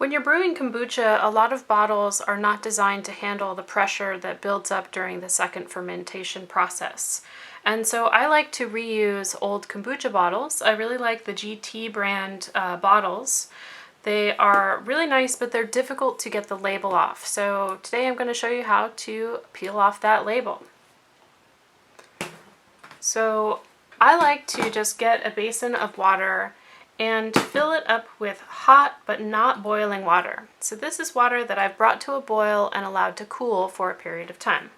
When you're brewing kombucha, a lot of bottles are not designed to handle the pressure that builds up during the second fermentation process. And so I like to reuse old kombucha bottles. I really like the GT brand bottles. They are really nice, but they're difficult to get the label off. So today I'm going to show you how to peel off that label. So I like to just get a basin of water and fill it up with hot but not boiling water. So this is water that I've brought to a boil and allowed to cool for a period of time.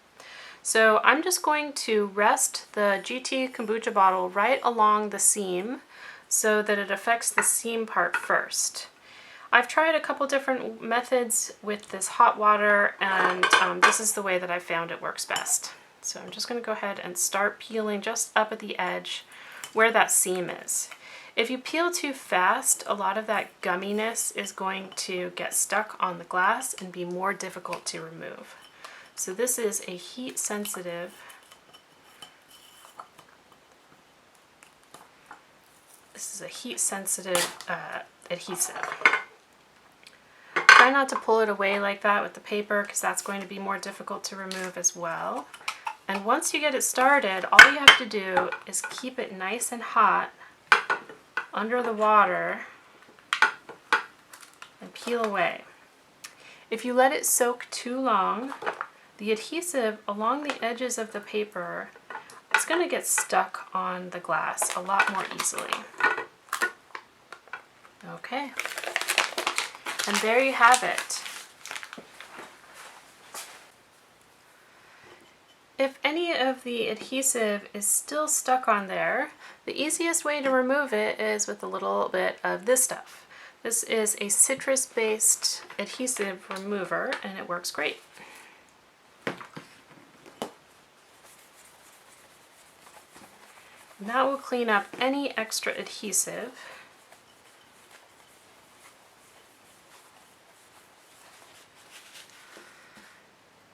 So I'm just going to rest the GT kombucha bottle right along the seam so that it affects the seam part first. I've tried a couple different methods with this hot water, and this is the way that I found it works best. So I'm just going to go ahead and start peeling just up at the edge where that seam is. If you peel too fast, a lot of that gumminess is going to get stuck on the glass and be more difficult to remove. So this is a heat-sensitive adhesive. Try not to pull it away like that with the paper because that's going to be more difficult to remove as well. And once you get it started, all you have to do is keep it nice and hot under the water and peel away. If you let it soak too long, the adhesive along the edges of the paper is going to get stuck on the glass a lot more easily. Okay, and there you have it. If any of the adhesive is still stuck on there, the easiest way to remove it is with a little bit of this stuff. This is a citrus-based adhesive remover, and it works great. And that will clean up any extra adhesive.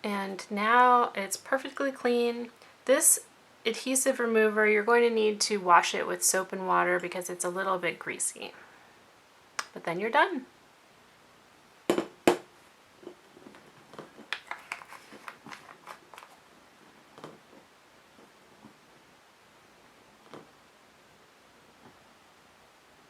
And now it's perfectly clean. This adhesive remover, you're going to need to wash it with soap and water because it's a little bit greasy. But then you're done.